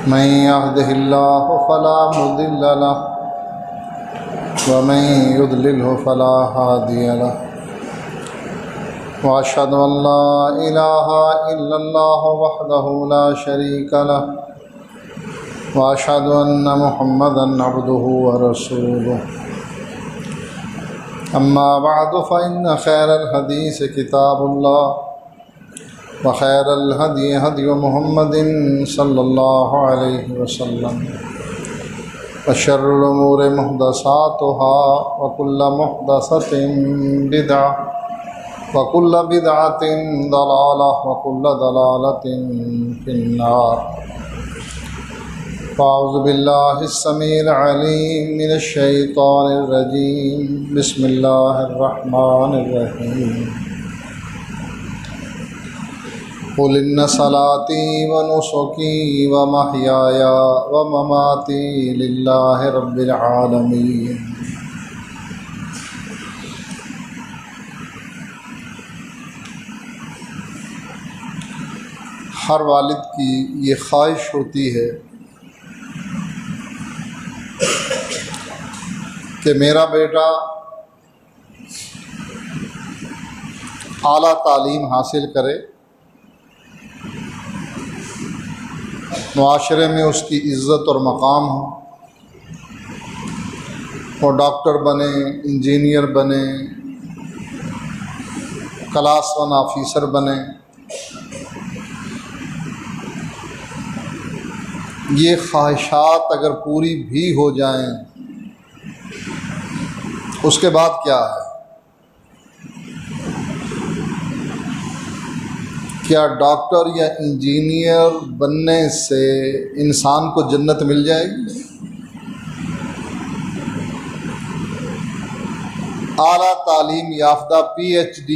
من يهده الله فلا مضل له ومن يضلله فلا هادي له وأشهد أن لا إله إلا الله وحده لا شريك له وأشهد أن محمدا عبده ورسوله أما بعد فإن خير الحديث كتاب الله وخير الهدي هدي محمد صلى الله عليه وسلم وشر الأمور محدثاتها وكل محدثة بدعة وكل بدعة ضلالة وكل ضلالة في النار فأعوذ بالله السميع العليم من الشيطان الرجيم بسم الله الرحمن الرحيم قل إن صلاتي ونسكي ومحياي ومماتي لله رب العالمين ہر والد کی یہ خواہش ہوتی ہے کہ میرا بیٹا اعلیٰ تعلیم حاصل کرے، معاشرے میں اس کی عزت اور مقام ہو، اور ڈاکٹر بنے، انجینئر بنے، کلاس 1 آفیسر بنے۔ یہ خواہشات اگر پوری بھی ہو جائیں اس کے بعد کیا ہے؟ کیا ڈاکٹر یا انجینئر بننے سے انسان کو جنت مل جائے گی؟ اعلیٰ تعلیم یافتہ PhD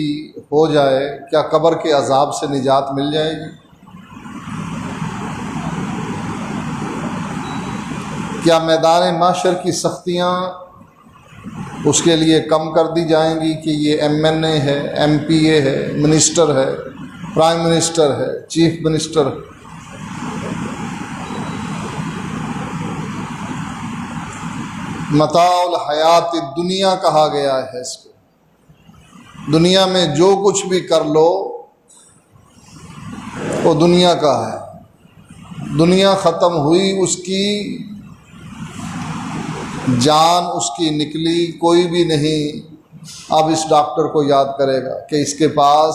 ہو جائے، کیا قبر کے عذاب سے نجات مل جائے گی؟ کیا میدان محشر کی سختیاں اس کے لیے کم کر دی جائیں گی کہ یہ MNA ہے، MPA ہے، منسٹر ہے، پرائم منسٹر ہے، چیف منسٹر ہے؟ متاع الحیات الدنیا کہا گیا ہے اس کو۔ دنیا میں جو کچھ بھی کر لو وہ دنیا کا ہے، دنیا ختم ہوئی، اس کی جان اس کی نکلی، کوئی بھی نہیں اب اس ڈاکٹر کو یاد کرے گا کہ اس کے پاس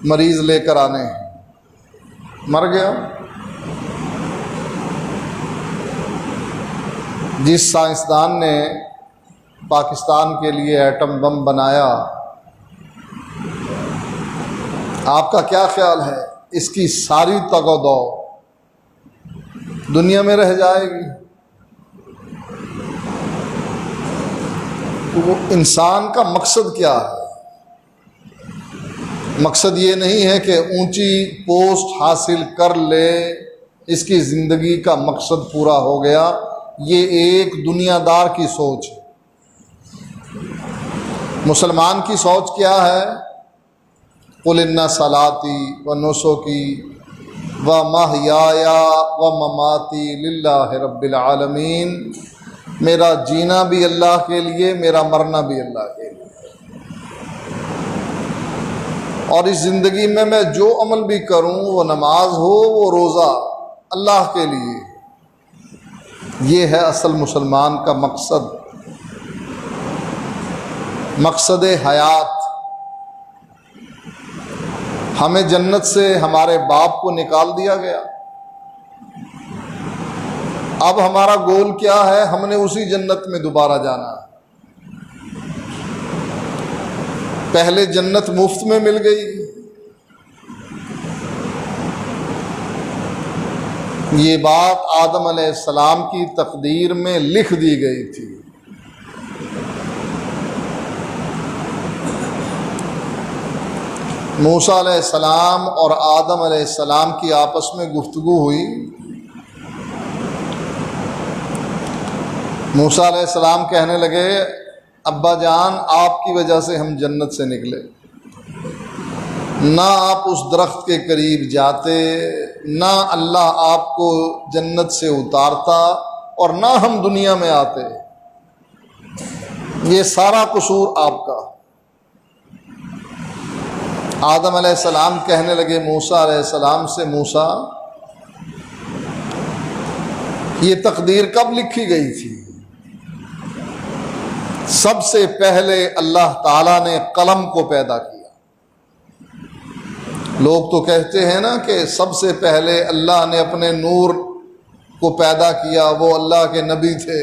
مریض لے کر آنے ہیں، مر گیا۔ جس سائنسدان نے پاکستان کے لیے ایٹم بم بنایا، آپ کا کیا خیال ہے؟ اس کی ساری تگ و دو دنیا میں رہ جائے گی؟ وہ انسان کا مقصد کیا ہے؟ مقصد یہ نہیں ہے کہ اونچی پوسٹ حاصل کر لے، اس کی زندگی کا مقصد پورا ہو گیا۔ یہ ایک دنیا دار کی سوچ ہے۔ مسلمان کی سوچ کیا ہے؟ قل ان صلاتی و نسکی و محیای و مماتی للہ رب العالمین۔ میرا جینا بھی اللہ کے لیے، میرا مرنا بھی اللہ کے لیے، اور اس زندگی میں جو عمل بھی کروں، وہ نماز ہو، وہ روزہ، اللہ کے لیے۔ یہ ہے اصل مسلمان کا مقصد، مقصد حیات۔ ہمیں جنت سے ہمارے باپ کو نکال دیا گیا، اب ہمارا گول کیا ہے؟ ہم نے اسی جنت میں دوبارہ جانا ہے۔ پہلے جنت مفت میں مل گئی، یہ بات آدم علیہ السلام کی تقدیر میں لکھ دی گئی تھی۔ موسیٰ علیہ السلام اور آدم علیہ السلام کی آپس میں گفتگو ہوئی۔ موسیٰ علیہ السلام کہنے لگے، ابا جان آپ کی وجہ سے ہم جنت سے نکلے، نہ آپ اس درخت کے قریب جاتے نہ اللہ آپ کو جنت سے اتارتا اور نہ ہم دنیا میں آتے۔ یہ سارا قصور آپ کا۔ آدم علیہ السلام کہنے لگے موسیٰ علیہ السلام سے، موسیٰ یہ تقدیر کب لکھی گئی تھی؟ سب سے پہلے اللہ تعالیٰ نے قلم کو پیدا کیا۔ لوگ تو کہتے ہیں نا کہ سب سے پہلے اللہ نے اپنے نور کو پیدا کیا، وہ اللہ کے نبی تھے۔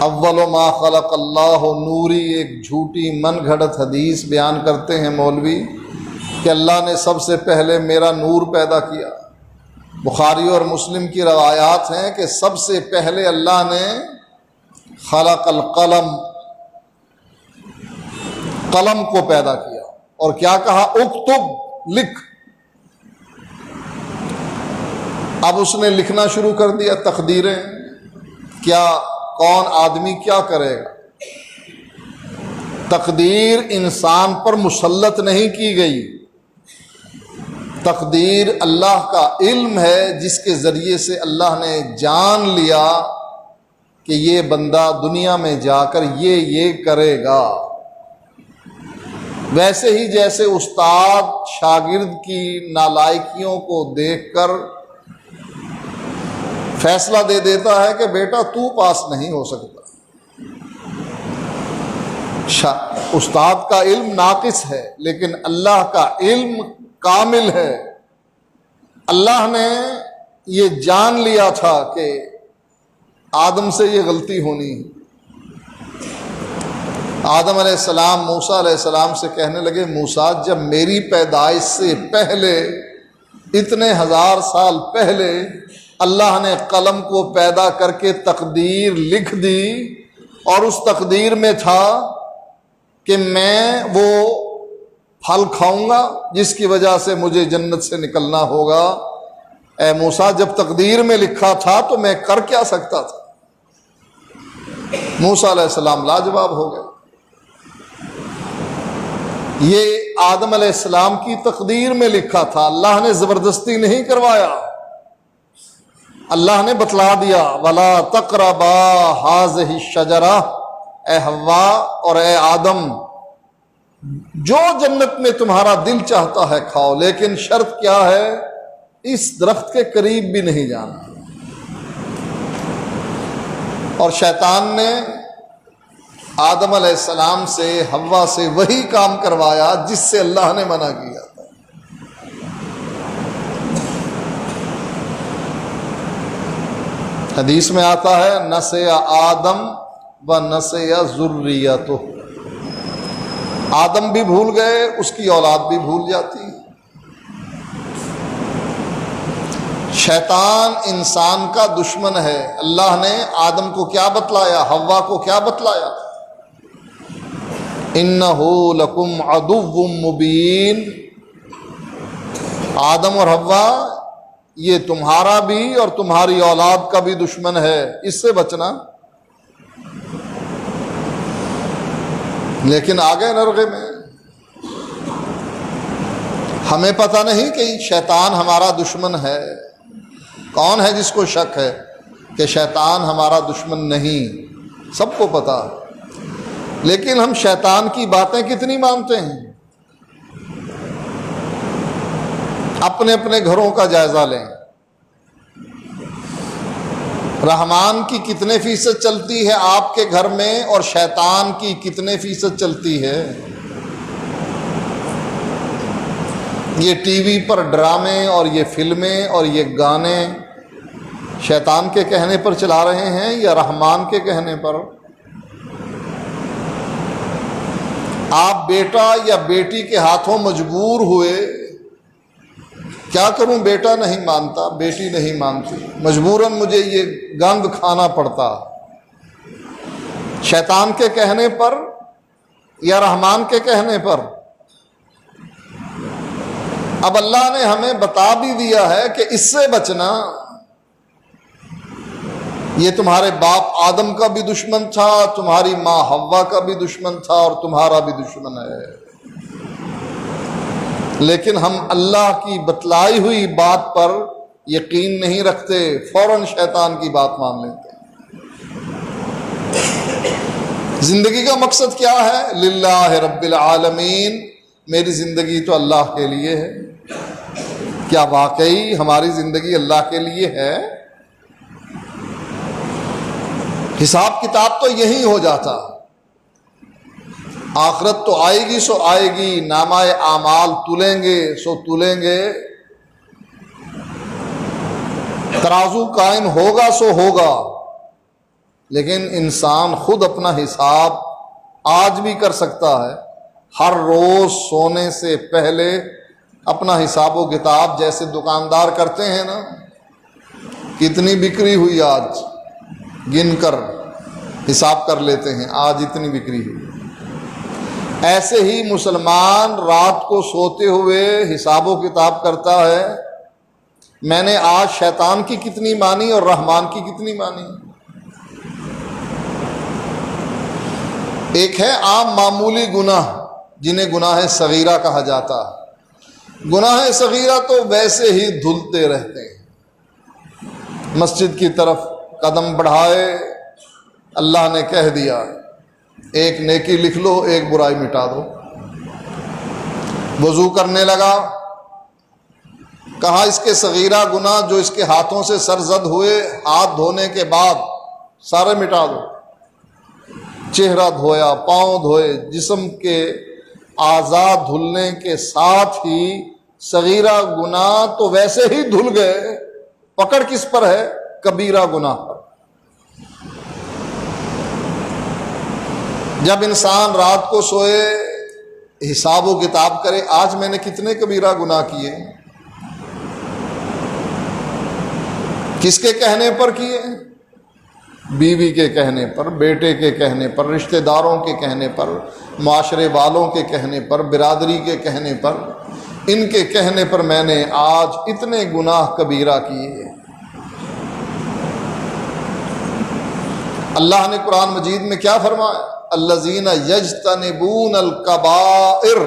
اول ما خلق اللہ نوری، ایک جھوٹی من گھڑت حدیث بیان کرتے ہیں مولوی کہ اللہ نے سب سے پہلے میرا نور پیدا کیا۔ بخاری اور مسلم کی روایات ہیں کہ سب سے پہلے اللہ نے خلق القلم، قلم کو پیدا کیا اور کیا کہا؟ اکتب، لکھ۔ اب اس نے لکھنا شروع کر دیا تقدیریں۔ کیا کون آدمی کیا کرے گا؟ تقدیر انسان پر مسلط نہیں کی گئی، تقدیر اللہ کا علم ہے جس کے ذریعے سے اللہ نے جان لیا کہ یہ بندہ دنیا میں جا کر یہ کرے گا۔ ویسے ہی جیسے استاد شاگرد کی نالائکیوں کو دیکھ کر فیصلہ دے دیتا ہے کہ بیٹا تو پاس نہیں ہو سکتا، استاد کا علم ناقص ہے لیکن اللہ کا علم کامل ہے۔ اللہ نے یہ جان لیا تھا کہ آدم سے یہ غلطی ہونی ہے۔ آدم علیہ السلام موسیٰ علیہ السلام سے کہنے لگے موسیٰ جب میری پیدائش سے پہلے، اتنے ہزار سال پہلے اللہ نے قلم کو پیدا کر کے تقدیر لکھ دی، اور اس تقدیر میں تھا کہ میں وہ پھل کھاؤں گا جس کی وجہ سے مجھے جنت سے نکلنا ہوگا۔ اے موسیٰ جب تقدیر میں لکھا تھا تو میں کر کیا سکتا تھا؟ موسیٰ علیہ السلام لاجواب ہو گئے۔ یہ آدم علیہ السلام کی تقدیر میں لکھا تھا، اللہ نے زبردستی نہیں کروایا۔ اللہ نے بتلا دیا وَلَا تَقْرَبَا هَٰذِهِ الشَّجَرَةَ، اے حوا اور اے آدم جو جنت میں تمہارا دل چاہتا ہے کھاؤ، لیکن شرط کیا ہے؟ اس درخت کے قریب بھی نہیں جانا۔ اور شیطان نے آدم علیہ السلام سے حوا سے وہی کام کروایا جس سے اللہ نے منع کیا تھا۔ حدیث میں آتا ہے نسیَ آدم و نسیَ ذریتہ، آدم بھی بھول گئے، اس کی اولاد بھی بھول جاتی۔ شیطان انسان کا دشمن ہے۔ اللہ نے آدم کو کیا بتلایا، حوا کو کیا بتلایا؟ اِنَّهُ لَكُمْ عَدُوٌّ مُّبِينٌ، آدم اور حوا یہ تمہارا بھی اور تمہاری اولاد کا بھی دشمن ہے، اس سے بچنا۔ لیکن آگے نرغے میں ہمیں پتہ نہیں کہ شیطان ہمارا دشمن ہے۔ کون ہے جس کو شک ہے کہ شیطان ہمارا دشمن نہیں؟ سب کو پتہ، لیکن ہم شیطان کی باتیں کتنی مانتے ہیں؟ اپنے اپنے گھروں کا جائزہ لیں، رحمان کی کتنے فیصد چلتی ہے آپ کے گھر میں اور شیطان کی کتنے فیصد چلتی ہے؟ یہ ٹی وی پر ڈرامے اور یہ فلمیں اور یہ گانے شیطان کے کہنے پر چلا رہے ہیں یا رحمان کے کہنے پر؟ آپ بیٹا یا بیٹی کے ہاتھوں مجبور ہوئے، کیا کروں بیٹا نہیں مانتا، بیٹی نہیں مانتی، مجبوراً مجھے یہ گند کھانا پڑتا، شیطان کے کہنے پر یا رحمان کے کہنے پر؟ اب اللہ نے ہمیں بتا بھی دیا ہے کہ اس سے بچنا۔ یہ تمہارے باپ آدم کا بھی دشمن تھا، تمہاری ماں حوا کا بھی دشمن تھا، اور تمہارا بھی دشمن ہے۔ لیکن ہم اللہ کی بتلائی ہوئی بات پر یقین نہیں رکھتے، فوراً شیطان کی بات مان لیتے ہیں۔ زندگی کا مقصد کیا ہے؟ للہ رب العالمین، میری زندگی تو اللہ کے لیے ہے۔ کیا واقعی ہماری زندگی اللہ کے لیے ہے؟ حساب کتاب تو یہی ہو جاتا، آخرت تو آئے گی سو آئے گی، نامہ اعمال تلیں گے سو تلیں گے، ترازو قائم ہوگا سو ہوگا، لیکن انسان خود اپنا حساب آج بھی کر سکتا ہے۔ ہر روز سونے سے پہلے اپنا حساب و کتاب جیسے دکاندار کرتے ہیں نا، کتنی بکری ہوئی آج، گن کر حساب کر لیتے ہیں، آج اتنی بکری ہوئی۔ ایسے ہی مسلمان رات کو سوتے ہوئے حساب و کتاب کرتا ہے، میں نے آج شیطان کی کتنی مانی اور رحمان کی کتنی مانی۔ ایک ہے عام معمولی گناہ جنہیں گناہ صغیرہ کہا جاتا ہے۔ گناہ صغیرہ تو ویسے ہی دھلتے رہتے ہیں، مسجد کی طرف قدم بڑھائے، اللہ نے کہہ دیا ایک نیکی لکھ لو، ایک برائی مٹا دو۔ وضو کرنے لگا، کہا اس کے صغیرہ گناہ جو اس کے ہاتھوں سے سرزد ہوئے، ہاتھ دھونے کے بعد سارے مٹا دو۔ چہرہ دھویا، پاؤں دھوئے، جسم کے اعضاء دھلنے کے ساتھ ہی صغیرہ گناہ تو ویسے ہی دھل گئے، پکڑ کس پر ہے؟ کبیرہ گناہ پر۔ جب انسان رات کو سوئے حساب و کتاب کرے، آج میں نے کتنے کبیرہ گناہ کیے، کس کے کہنے پر کیے؟ بیوی کے کہنے پر، بیٹے کے کہنے پر، رشتہ داروں کے کہنے پر، معاشرے والوں کے کہنے پر، برادری کے کہنے پر، ان کے کہنے پر میں نے آج اتنے گناہ کبیرہ کیے۔ اللہ نے قرآن مجید میں کیا فرمایا؟ الذین یجتنبون الکبائر،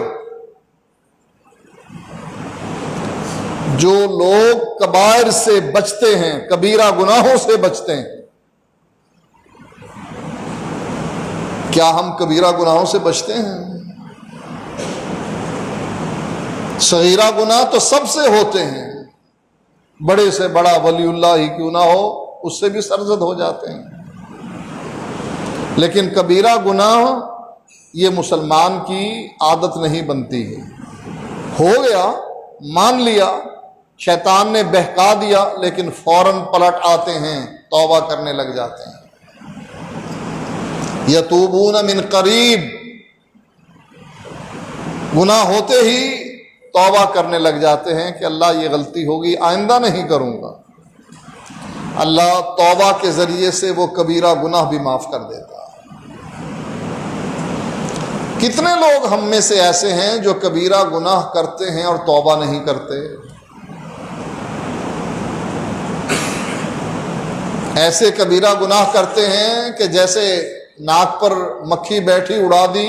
جو لوگ کبائر سے بچتے ہیں، کبیرہ گناہوں سے بچتے ہیں۔ کیا ہم کبیرہ گناہوں سے بچتے ہیں؟ صغیرہ گناہ تو سب سے ہوتے ہیں، بڑے سے بڑا ولی اللہ ہی کیوں نہ ہو اس سے بھی سرزد ہو جاتے ہیں، لیکن کبیرہ گناہ یہ مسلمان کی عادت نہیں بنتی ہے۔ ہو گیا، مان لیا، شیطان نے بہکا دیا، لیکن فوراً پلٹ آتے ہیں، توبہ کرنے لگ جاتے ہیں۔ یتوبون من قریب، گناہ ہوتے ہی توبہ کرنے لگ جاتے ہیں کہ اللہ یہ غلطی ہوگی، آئندہ نہیں کروں گا۔ اللہ توبہ کے ذریعے سے وہ کبیرہ گناہ بھی معاف کر دیتا ہے۔ کتنے لوگ ہم میں سے ایسے ہیں جو کبیرہ گناہ کرتے ہیں اور توبہ نہیں کرتے؟ ایسے کبیرہ گناہ کرتے ہیں کہ جیسے ناک پر مکھی بیٹھی اڑا دی،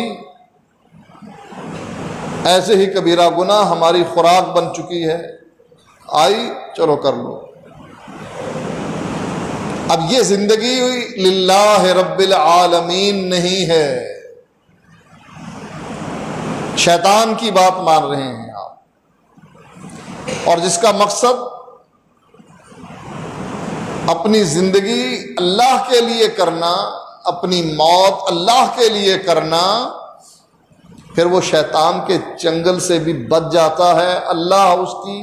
ایسے ہی کبیرہ گناہ ہماری خوراک بن چکی ہے، آئی چلو کر لو۔ اب یہ زندگی للہ رب العالمین نہیں ہے، شیطان کی بات مان رہے ہیں آپ، اور جس کا مقصد اپنی زندگی اللہ کے لیے کرنا، اپنی موت اللہ کے لیے کرنا، پھر وہ شیطان کے چنگل سے بھی بچ جاتا ہے، اللہ اس کی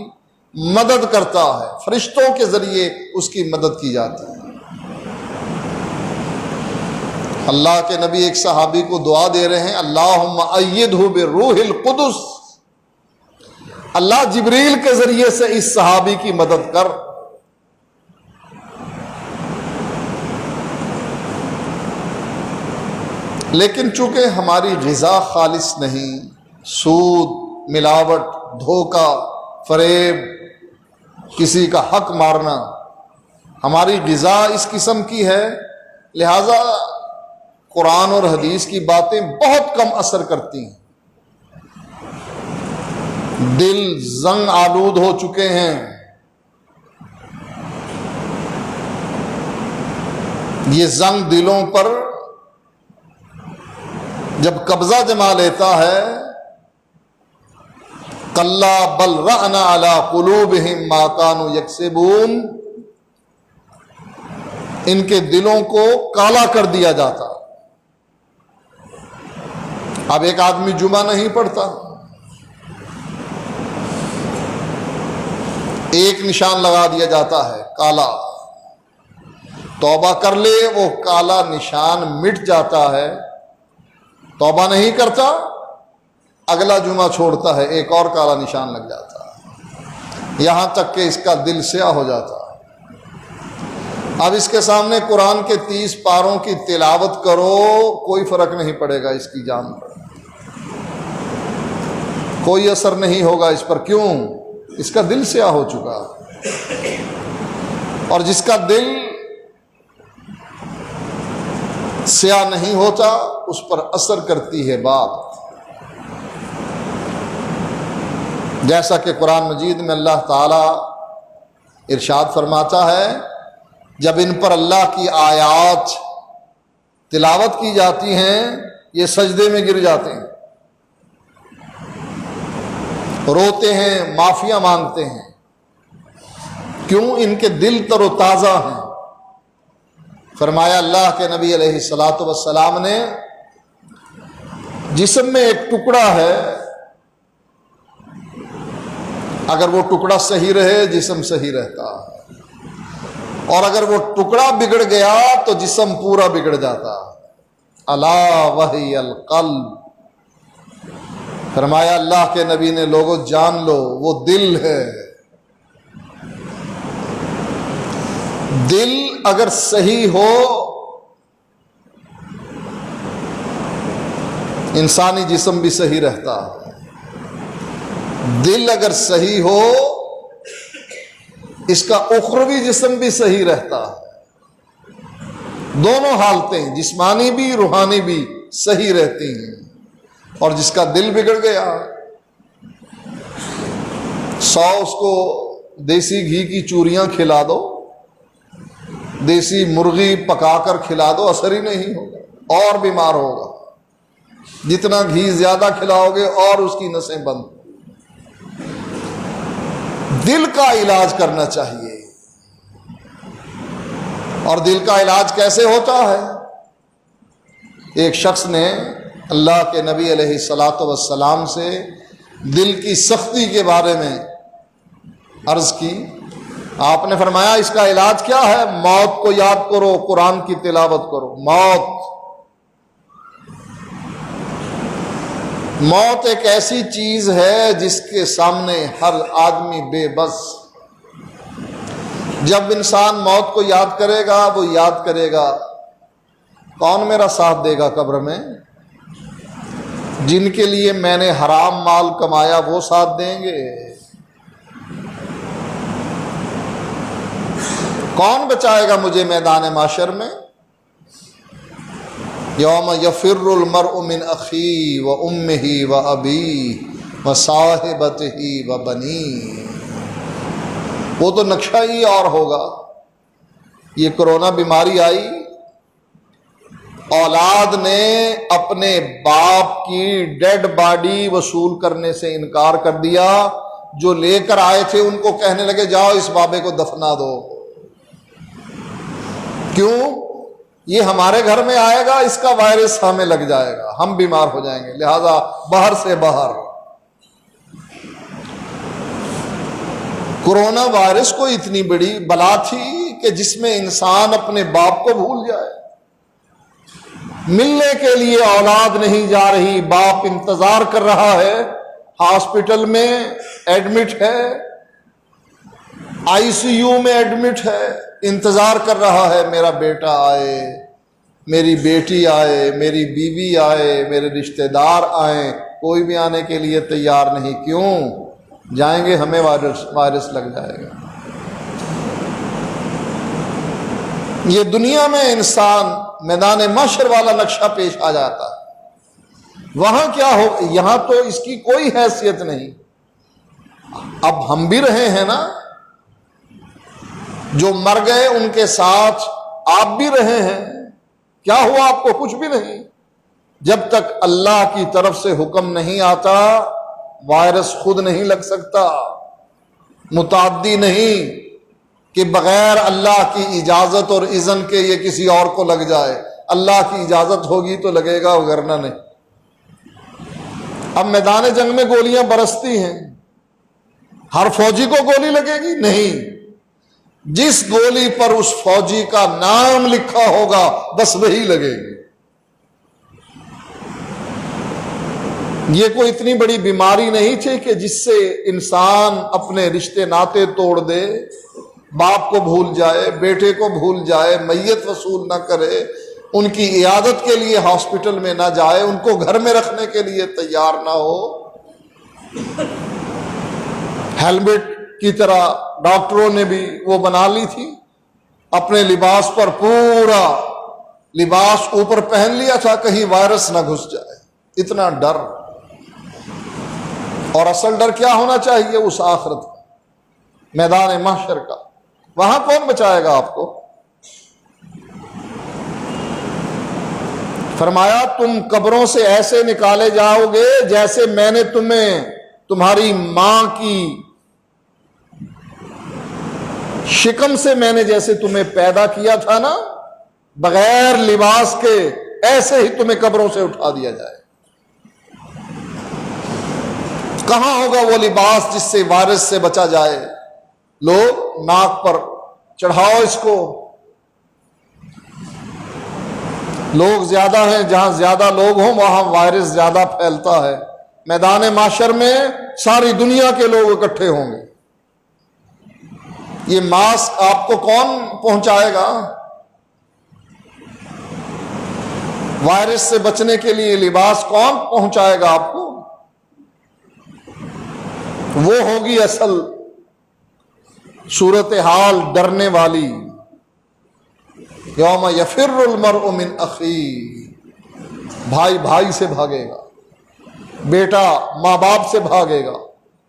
مدد کرتا ہے، فرشتوں کے ذریعے اس کی مدد کی جاتی ہے۔ اللہ کے نبی ایک صحابی کو دعا دے رہے ہیں، اللہم ایدہ بروح القدس، اللہ جبریل کے ذریعے سے اس صحابی کی مدد کر۔ لیکن چونکہ ہماری غذا خالص نہیں، سود، ملاوٹ، دھوکہ، فریب، کسی کا حق مارنا، ہماری غذا اس قسم کی ہے، لہذا قرآن اور حدیث کی باتیں بہت کم اثر کرتی ہیں، دل زنگ آلود ہو چکے ہیں. یہ زنگ دلوں پر جب قبضہ جما لیتا ہے، کلا بل رأنا علی قلوبہم ما کانوا یکسبون، ان کے دلوں کو کالا کر دیا جاتا. اب ایک آدمی جمعہ نہیں پڑھتا، ایک نشان لگا دیا جاتا ہے کالا. توبہ کر لے، وہ کالا نشان مٹ جاتا ہے. توبہ نہیں کرتا، اگلا جمعہ چھوڑتا ہے، ایک اور کالا نشان لگ جاتا ہے، یہاں تک کہ اس کا دل سیاہ ہو جاتا ہے. اب اس کے سامنے قرآن کے 30 پاروں کی تلاوت کرو، کوئی فرق نہیں پڑے گا اس کی جان پر، کوئی اثر نہیں ہوگا اس پر. کیوں؟ اس کا دل سیاہ ہو چکا. اور جس کا دل سیاہ نہیں ہوتا اس پر اثر کرتی ہے بات. جیسا کہ قرآن مجید میں اللہ تعالی ارشاد فرماتا ہے، جب ان پر اللہ کی آیات تلاوت کی جاتی ہیں یہ سجدے میں گر جاتے ہیں، روتے ہیں، معافیاں مانگتے ہیں. کیوں؟ ان کے دل تر و تازہ ہیں. فرمایا اللہ کے نبی علیہ الصلاۃ والسلام نے، جسم میں ایک ٹکڑا ہے، اگر وہ ٹکڑا صحیح رہے جسم صحیح رہتا، اور اگر وہ ٹکڑا بگڑ گیا تو جسم پورا بگڑ جاتا. الا وہی القلب. فرمایا اللہ کے نبی نے، لوگوں جان لو وہ دل ہے. دل اگر صحیح ہو، انسانی جسم بھی صحیح رہتا. دل اگر صحیح ہو، اس کا اخروی جسم بھی صحیح رہتا. دونوں حالتیں، جسمانی بھی روحانی بھی صحیح رہتی ہیں. اور جس کا دل بگڑ گیا، 100 اس کو دیسی گھی کی چوریاں کھلا دو، دیسی مرغی پکا کر کھلا دو، اثر ہی نہیں ہوگا، اور بیمار ہوگا. جتنا گھی زیادہ کھلاؤ گے اور اس کی نسیں بند. دل کا علاج کرنا چاہیے. اور دل کا علاج کیسے ہوتا ہے؟ ایک شخص نے اللہ کے نبی علیہ الصلاۃ والسلام سے دل کی سختی کے بارے میں عرض کی. آپ نے فرمایا اس کا علاج کیا ہے؟ موت کو یاد کرو، قرآن کی تلاوت کرو. موت ایک ایسی چیز ہے جس کے سامنے ہر آدمی بے بس. جب انسان موت کو یاد کرے گا، وہ یاد کرے گا کون میرا ساتھ دے گا قبر میں؟ جن کے لیے میں نے حرام مال کمایا وہ ساتھ دیں گے؟ کون بچائے گا مجھے میدان معاشر میں؟ یوم یفر المرء من اخیہ و امہ و ابیہ و صاحبتہ و بنیہ. وہ تو نقشہ ہی اور ہوگا. یہ کرونا بیماری آئی، اولاد نے اپنے باپ کی ڈیڈ باڈی وصول کرنے سے انکار کر دیا. جو لے کر آئے تھے ان کو کہنے لگے جاؤ اس بابے کو دفنا دو. کیوں؟ یہ ہمارے گھر میں آئے گا، اس کا وائرس ہمیں لگ جائے گا، ہم بیمار ہو جائیں گے، لہذا باہر سے باہر. کرونا وائرس کو اتنی بڑی بلا تھی کہ جس میں انسان اپنے باپ کو بھول جائے. ملنے کے لیے اولاد نہیں جا رہی، باپ انتظار کر رہا ہے، ہاسپٹل میں ایڈمٹ ہے، ICU میں ایڈمٹ ہے، انتظار کر رہا ہے میرا بیٹا آئے، میری بیٹی آئے، میری بیوی آئے، میرے رشتہ دار آئیں. کوئی بھی آنے کے لیے تیار نہیں. کیوں؟ جائیں گے ہمیں وائرس لگ جائے گا. یہ دنیا میں انسان میدان محشر والا نقشہ پیش آ جاتا ہے. وہاں کیا ہو؟ یہاں تو اس کی کوئی حیثیت نہیں. اب ہم بھی رہے ہیں نا، جو مر گئے ان کے ساتھ آپ بھی رہے ہیں، کیا ہوا آپ کو؟ کچھ بھی نہیں۔ جب تک اللہ کی طرف سے حکم نہیں آتا وائرس خود نہیں لگ سکتا، متعدی نہیں کہ بغیر اللہ کی اجازت اور اذن کے یہ کسی اور کو لگ جائے، اللہ کی اجازت ہوگی تو لگے گا، وگرنہ نہیں۔ اب میدان جنگ میں گولیاں برستی ہیں، ہر فوجی کو گولی لگے گی؟ نہیں، جس گولی پر اس فوجی کا نام لکھا ہوگا بس وہی لگے گی۔ یہ کوئی اتنی بڑی بیماری نہیں تھی کہ جس سے انسان اپنے رشتے ناطے توڑ دے، باپ کو بھول جائے، بیٹے کو بھول جائے، میت وصول نہ کرے، ان کی عیادت کے لیے ہاسپٹل میں نہ جائے، ان کو گھر میں رکھنے کے لیے تیار نہ ہو۔ ہیلمٹ کی طرح ڈاکٹروں نے بھی وہ بنا لی تھی، اپنے لباس پر پورا لباس اوپر پہن لیا تھا کہیں وائرس نہ گھس جائے، اتنا ڈر۔ اور اصل ڈر کیا ہونا چاہیے؟ اس آخرت کا، میدان محشر کا، وہاں کون بچائے گا آپ کو؟ فرمایا تم قبروں سے ایسے نکالے جاؤ گے جیسے میں نے تمہیں تمہاری ماں کی شکم سے میں نے جیسے تمہیں پیدا کیا تھا نا، بغیر لباس کے، ایسے ہی تمہیں قبروں سے اٹھا دیا جائے۔ کہاں ہوگا وہ لباس جس سے وائرس سے بچا جائے؟ لوگ ناک پر چڑھاؤ اس کو، لوگ زیادہ ہیں، جہاں زیادہ لوگ ہوں وہاں وائرس زیادہ پھیلتا ہے۔ میدان محشر میں ساری دنیا کے لوگ اکٹھے ہوں گے، یہ ماسک آپ کو کون پہنچائے گا؟ وائرس سے بچنے کے لیے لباس کون پہنچائے گا آپ کو؟ وہ ہوگی اصل صورتحال ڈرنے والی۔ یوم یفر المرء من اخیہ، بھائی بھائی سے بھاگے گا، بیٹا ماں باپ سے بھاگے گا،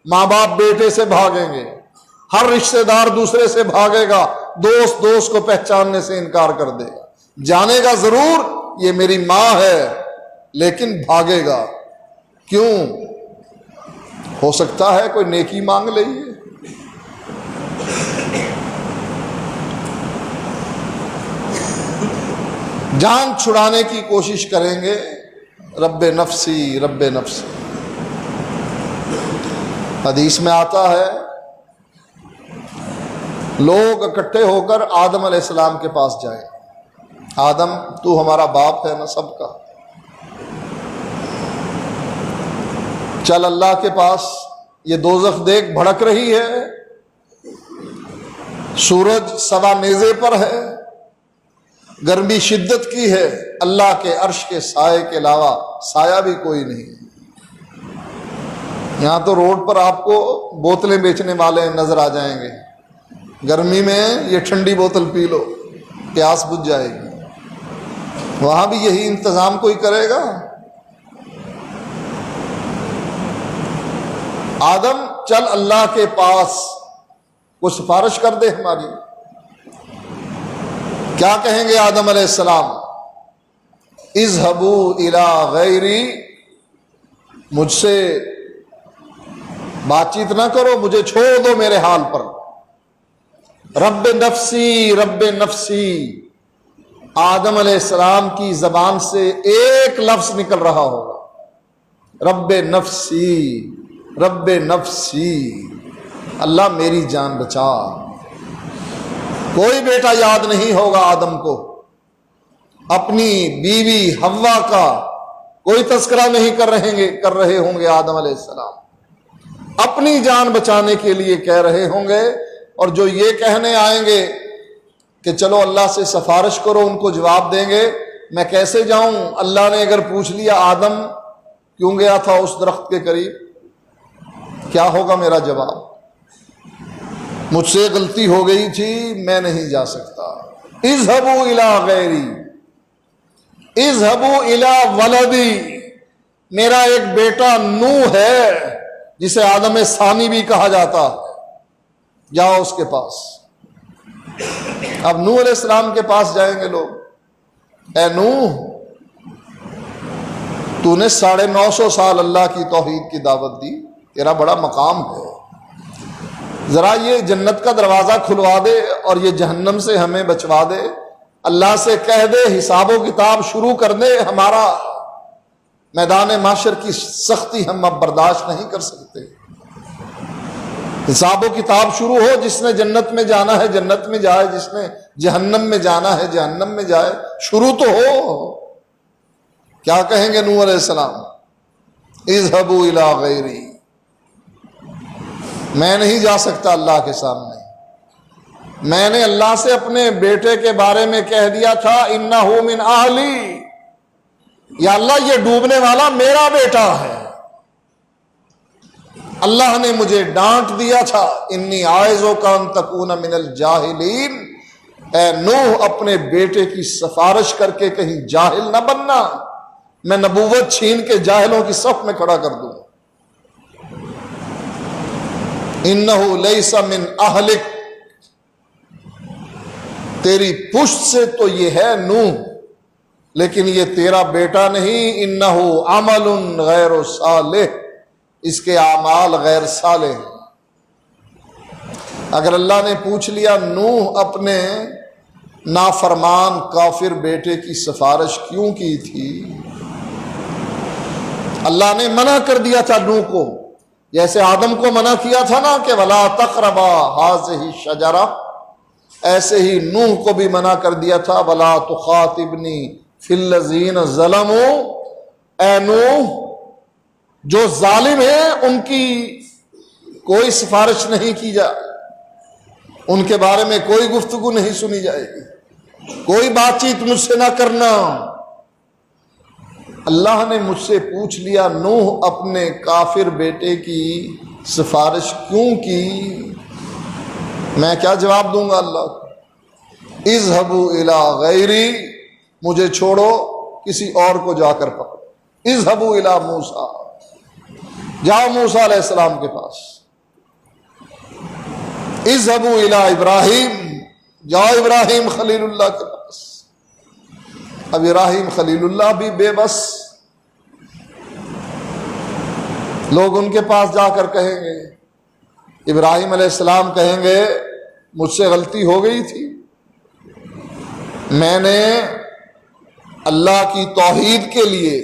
ماں باپ بیٹے سے بھاگیں گے، ہر رشتہ دار دوسرے سے بھاگے گا، دوست دوست کو پہچاننے سے انکار کر دے گا، جانے گا ضرور یہ میری ماں ہے لیکن بھاگے گا۔ کیوں؟ ہو سکتا ہے کوئی نیکی مانگ لئیے۔ جان چھڑانے کی کوشش کریں گے، رب نفسی رب نفسی۔ حدیث میں آتا ہے لوگ اکٹھے ہو کر آدم علیہ السلام کے پاس جائیں، آدم تو ہمارا باپ ہے نا سب کا، چل اللہ کے پاس، یہ دوزخ دیکھ بھڑک رہی ہے، سورج سوا نیزے پر ہے، گرمی شدت کی ہے، اللہ کے عرش کے سائے کے علاوہ سایہ بھی کوئی نہیں۔ یہاں تو روڈ پر آپ کو بوتلیں بیچنے والے نظر آ جائیں گے، گرمی میں یہ ٹھنڈی بوتل پی لو پیاس بجھ جائے گی، وہاں بھی یہی انتظام کوئی کرے گا؟ آدم چل اللہ کے پاس، وہ سفارش کر دے ہماری۔ کیا کہیں گے آدم علیہ السلام؟ اذهبوا الی غیری، مجھ سے بات چیت نہ کرو، مجھے چھوڑ دو میرے حال پر۔ رب نفسی رب نفسی، آدم علیہ السلام کی زبان سے ایک لفظ نکل رہا ہوگا، رب نفسی رب نفسی، اللہ میری جان بچا۔ کوئی بیٹا یاد نہیں ہوگا آدم کو، اپنی بیوی حوا کا کوئی تذکرہ نہیں کر رہے ہوں گے آدم علیہ السلام، اپنی جان بچانے کے لیے کہہ رہے ہوں گے۔ اور جو یہ کہنے آئیں گے کہ چلو اللہ سے سفارش کرو، ان کو جواب دیں گے میں کیسے جاؤں؟ اللہ نے اگر پوچھ لیا آدم کیوں گیا تھا اس درخت کے قریب، کیا ہوگا میرا جواب؟ مجھ سے غلطی ہو گئی تھی، میں نہیں جا سکتا۔ اذهبوا الی غیری، اذهبوا الی ولدی، میرا ایک بیٹا نوح ہے، جسے آدم ثانی بھی کہا جاتا ہے، جاؤ اس کے پاس۔ اب نوح علیہ السلام کے پاس جائیں گے لوگ، اے نوح، تو نے 950 سال اللہ کی توحید کی دعوت دی، تیرا بڑا مقام ہے، ذرا یہ جنت کا دروازہ کھلوا دے اور یہ جہنم سے ہمیں بچوا دے، اللہ سے کہہ دے حساب و کتاب شروع کر دے، ہمارا میدان محشر کی سختی ہم اب برداشت نہیں کر سکتے، حساب و کتاب شروع ہو، جس نے جنت میں جانا ہے جنت میں جائے، جس نے جہنم میں جانا ہے جہنم میں جائے، شروع تو ہو۔ کیا کہیں گے نوح علیہ السلام؟ اذهبوا الی غیری، میں نہیں جا سکتا اللہ کے سامنے، میں نے اللہ سے اپنے بیٹے کے بارے میں کہہ دیا تھا انہ من اہلی، یا اللہ یہ ڈوبنے والا میرا بیٹا ہے، اللہ نے مجھے ڈانٹ دیا تھا انی اعوذک ان تکون من الجاہلین، اے نوح اپنے بیٹے کی سفارش کر کے کہیں جاہل نہ بننا، میں نبوت چھین کے جاہلوں کی صف میں کھڑا کر دوں۔ انہ لیس من اہلک، تیری پشت سے تو یہ ہے نوح، لیکن یہ تیرا بیٹا نہیں، انہ عمل غیر صالح، اس کے اعمال غیر صالح ہیں۔ اگر اللہ نے پوچھ لیا نوح اپنے نافرمان کافر بیٹے کی سفارش کیوں کی تھی، اللہ نے منع کر دیا تھا نوح کو، جیسے آدم کو منع کیا تھا نا کہ ولا تقربا ہذہ الشجرہ، ایسے ہی نوح کو بھی منع کر دیا تھا ولا تخاطبنی فی الذین ظلموا، اے نوح جو ظالم ہیں ان کی کوئی سفارش نہیں کی جائے، ان کے بارے میں کوئی گفتگو نہیں سنی جائے گی، کوئی بات چیت مجھ سے نہ کرنا۔ اللہ نے مجھ سے پوچھ لیا نوح اپنے کافر بیٹے کی سفارش کیوں کی، میں کیا جواب دوں گا اللہ کو؟ اذهبوا الی غیری، مجھے چھوڑو کسی اور کو جا کر پکڑو، اذهبوا الی موسیٰ، جاؤ موسیٰ علیہ السلام کے پاس، اذهبوا الی ابراہیم، جاؤ ابراہیم خلیل اللہ کے پاس۔ اب ابراہیم خلیل اللہ بھی بے بس، لوگ ان کے پاس جا کر کہیں گے، ابراہیم علیہ السلام کہیں گے مجھ سے غلطی ہو گئی تھی، میں نے اللہ کی توحید کے لیے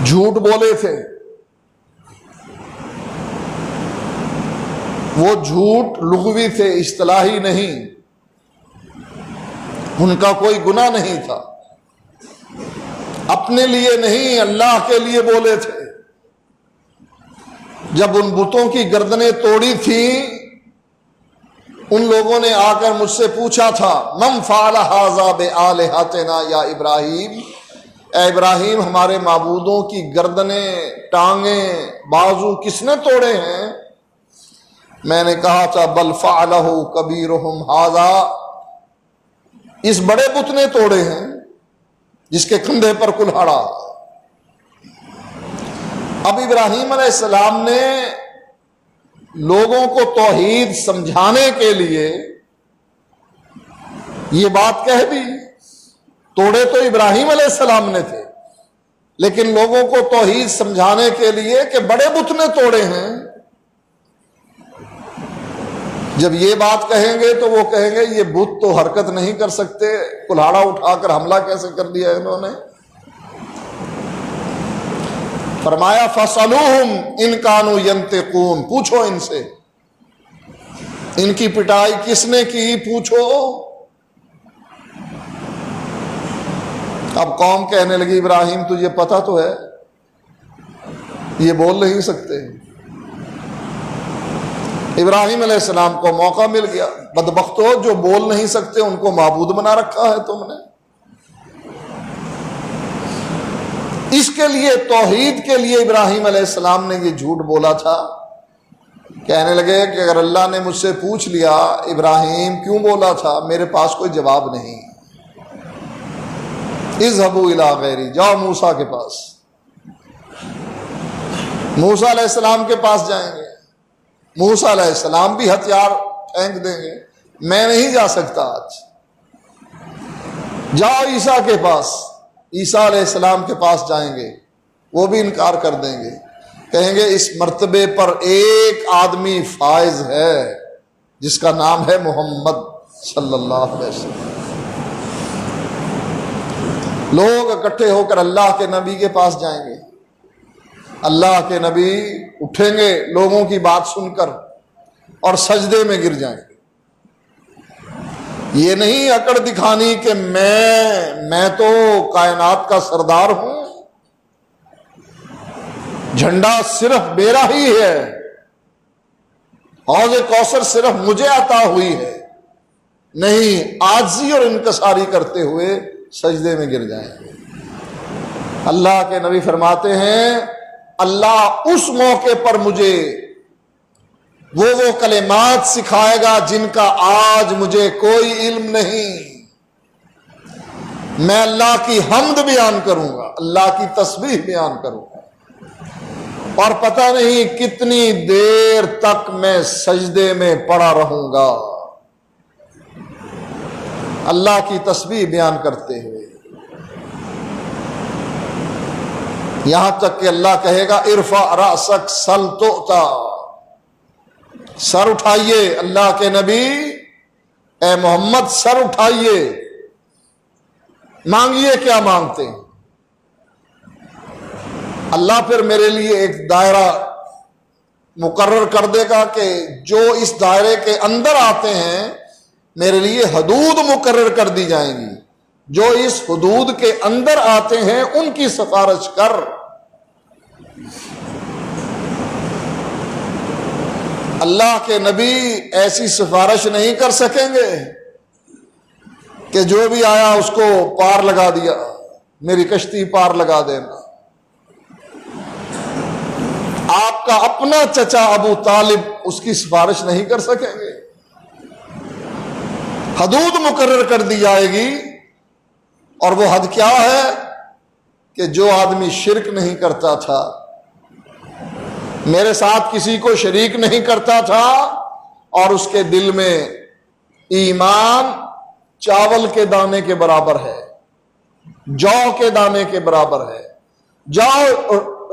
جھوٹ بولے تھے، وہ جھوٹ لغوی تھے اصطلاحی نہیں، ان کا کوئی گناہ نہیں تھا، اپنے لیے نہیں اللہ کے لیے بولے تھے۔ جب ان بتوں کی گردنیں توڑی تھیں، ان لوگوں نے آ کر مجھ سے پوچھا تھا من فعل ھذا بآلہتنا یا ابراہیم، اے ابراہیم ہمارے معبودوں کی گردنیں، ٹانگیں، بازو کس نے توڑے ہیں؟ میں نے کہا تھا بل فعلہ کبیرہم ھذا، اس بڑے بت نے توڑے ہیں جس کے کندھے پر کلہاڑا۔ اب ابراہیم علیہ السلام نے لوگوں کو توحید سمجھانے کے لیے یہ بات کہہ دی، توڑے تو ابراہیم علیہ السلام نے تھے، لیکن لوگوں کو توحید سمجھانے کے لیے کہ بڑے بت نے توڑے ہیں۔ جب یہ بات کہیں گے تو وہ کہیں گے یہ بت تو حرکت نہیں کر سکتے، کلہاڑا اٹھا کر حملہ کیسے کر دیا انہوں نے؟ فرمایا فَاسْأَلُوهُمْ إِنْ كَانُوا يَنْطِقُونَ، پوچھو ان سے، ان کی پٹائی کس نے کی پوچھو۔ اب قوم کہنے لگی ابراہیم تجھے پتہ تو ہے یہ بول نہیں سکتے۔ ابراہیم علیہ السلام کو موقع مل گیا، بدبختو جو بول نہیں سکتے ان کو معبود بنا رکھا ہے تم نے۔ اس کے لیے توحید کے لیے ابراہیم علیہ السلام نے یہ جھوٹ بولا تھا۔ کہنے لگے کہ اگر اللہ نے مجھ سے پوچھ لیا ابراہیم کیوں بولا تھا، میرے پاس کوئی جواب نہیں، اذهبوا الی غیری، جاؤ موسیٰ کے پاس۔ موسیٰ علیہ السلام کے پاس جائیں گے، موسیٰ علیہ السلام بھی ہتھیار پھینک دیں گے، میں نہیں جا سکتا آج، جاؤ عیسیٰ کے پاس، عیسیٰ علیہ السلام کے پاس جائیں گے، وہ بھی انکار کر دیں گے، کہیں گے اس مرتبے پر ایک آدمی فائز ہے جس کا نام ہے محمد صلی اللہ علیہ وسلم۔ لوگ اکٹھے ہو کر اللہ کے نبی کے پاس جائیں گے، اللہ کے نبی اٹھیں گے لوگوں کی بات سن کر اور سجدے میں گر جائیں گے۔ یہ نہیں اکڑ دکھانی کہ میں تو کائنات کا سردار ہوں، جھنڈا صرف میرا ہی ہے، حوض کوثر صرف مجھے عطا ہوئی ہے، نہیں، عاجزی اور انکساری کرتے ہوئے سجدے میں گر جائیں گے۔ اللہ کے نبی فرماتے ہیں اللہ اس موقع پر مجھے وہ کلمات سکھائے گا جن کا آج مجھے کوئی علم نہیں، میں اللہ کی حمد بیان کروں گا، اللہ کی تسبیح بیان کروں گا، اور پتہ نہیں کتنی دیر تک میں سجدے میں پڑا رہوں گا اللہ کی تسبیح بیان کرتے ہوئے، یہاں تک کہ اللہ کہے گا ارفع رأسک سل تؤتا، سر اٹھائیے اللہ کے نبی، اے محمد سر اٹھائیے، مانگیے کیا مانگتے ہیں۔ اللہ پھر میرے لیے ایک دائرہ مقرر کر دے گا کہ جو اس دائرے کے اندر آتے ہیں میرے لیے حدود مقرر کر دی جائیں گی، جو اس حدود کے اندر آتے ہیں ان کی سفارش کر۔ اللہ کے نبی ایسی سفارش نہیں کر سکیں گے کہ جو بھی آیا اس کو پار لگا دیا، میری کشتی پار لگا دینا۔ آپ کا اپنا چچا ابو طالب اس کی سفارش نہیں کر سکیں گے، حدود مقرر کر دی جائے گی، اور وہ حد کیا ہے کہ جو آدمی شرک نہیں کرتا تھا، میرے ساتھ کسی کو شریک نہیں کرتا تھا، اور اس کے دل میں ایمان چاول کے دانے کے برابر ہے، جو کے دانے کے برابر ہے، جو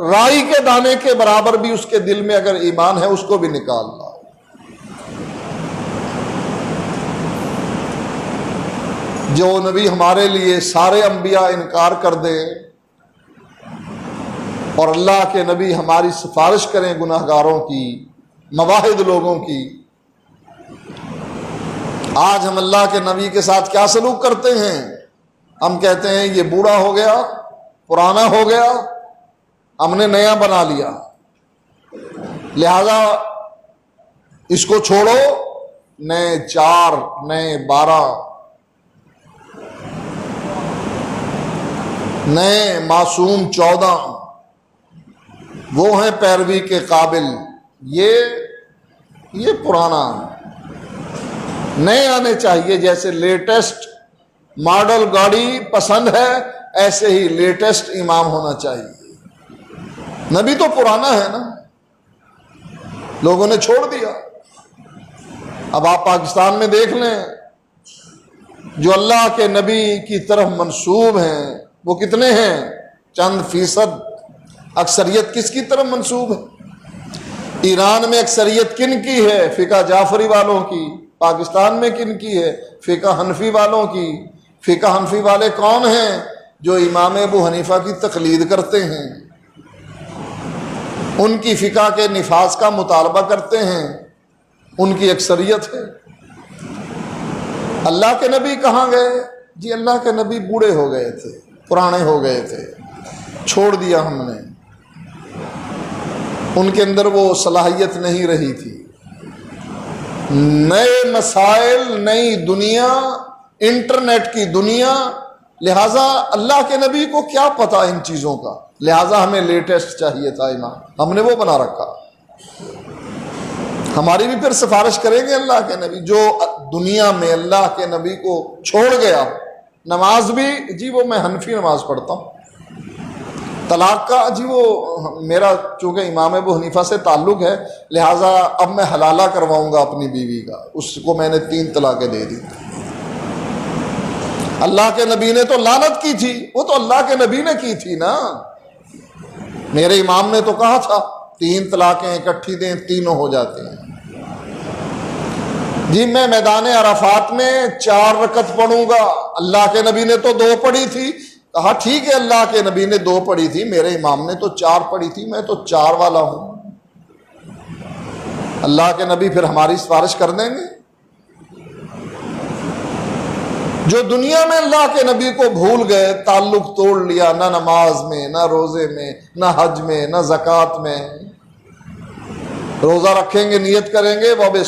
رائی کے دانے کے برابر بھی اس کے دل میں اگر ایمان ہے اس کو بھی نکال لاؤ۔ جو نبی ہمارے لیے سارے انبیاء انکار کر دیں اور اللہ کے نبی ہماری سفارش کریں گناہگاروں کی، مواحد لوگوں کی، آج ہم اللہ کے نبی کے ساتھ کیا سلوک کرتے ہیں؟ ہم کہتے ہیں یہ بوڑھا ہو گیا، پرانا ہو گیا، ہم نے نیا بنا لیا، لہذا اس کو چھوڑو، نئے 4 نئے 12 نئے معصوم 14 وہ ہیں پیروی کے قابل، یہ پرانا، نئے آنے چاہیے۔ جیسے لیٹسٹ ماڈل گاڑی پسند ہے ایسے ہی لیٹسٹ امام ہونا چاہیے۔ نبی تو پرانا ہے نا، لوگوں نے چھوڑ دیا۔ اب آپ پاکستان میں دیکھ لیں، جو اللہ کے نبی کی طرف منسوب ہیں وہ کتنے ہیں؟ چند فیصد۔ اکثریت کس کی طرف منسوب ہے؟ ایران میں اکثریت کن کی ہے؟ فقہ جعفری والوں کی۔ پاکستان میں کن کی ہے؟ فقہ حنفی والوں کی۔ فقہ حنفی والے کون ہیں؟ جو امام ابو حنیفہ کی تقلید کرتے ہیں، ان کی فقہ کے نفاذ کا مطالبہ کرتے ہیں، ان کی اکثریت ہے۔ اللہ کے نبی کہاں گئے؟ جی اللہ کے نبی بوڑھے ہو گئے تھے، پرانے ہو گئے تھے، چھوڑ دیا ہم نے، ان کے اندر وہ صلاحیت نہیں رہی تھی۔ نئے مسائل، نئی دنیا، انٹرنیٹ کی دنیا، لہٰذا اللہ کے نبی کو کیا پتا ان چیزوں کا، لہٰذا ہمیں لیٹسٹ چاہیے تھا امام، ہم نے وہ بنا رکھا۔ ہماری بھی پھر سفارش کریں گے اللہ کے نبی۔ جو دنیا میں اللہ کے نبی کو چھوڑ گیا، نماز بھی، جی وہ میں حنفی نماز پڑھتا ہوں، طلاق کا جی وہ میرا چونکہ امام ابو حنیفہ سے تعلق ہے، لہٰذا اب میں حلالہ کرواؤں گا اپنی بیوی کا، اس کو میں نے 3 طلاقیں دے دی۔ اللہ کے نبی نے تو لعنت کی تھی، وہ تو اللہ کے نبی نے کی تھی نا، میرے امام نے تو کہا تھا 3 طلاقیں اکٹھی دیں، تینوں ہو جاتے ہیں۔ جی میں میدان عرفات میں 4 رکعت پڑھوں گا، اللہ کے نبی نے تو 2 پڑھی تھی، کہا ٹھیک ہے اللہ کے نبی نے 2 پڑھی تھی، میرے امام نے تو 4 پڑھی تھی، میں تو 4 والا ہوں۔ اللہ کے نبی پھر ہماری سفارش کر دیں گے؟ جو دنیا میں اللہ کے نبی کو بھول گئے، تعلق توڑ لیا، نہ نماز میں، نہ روزے میں، نہ حج میں، نہ زکوٰۃ میں، روزہ رکھیں گے نیت کریں گے وہ بے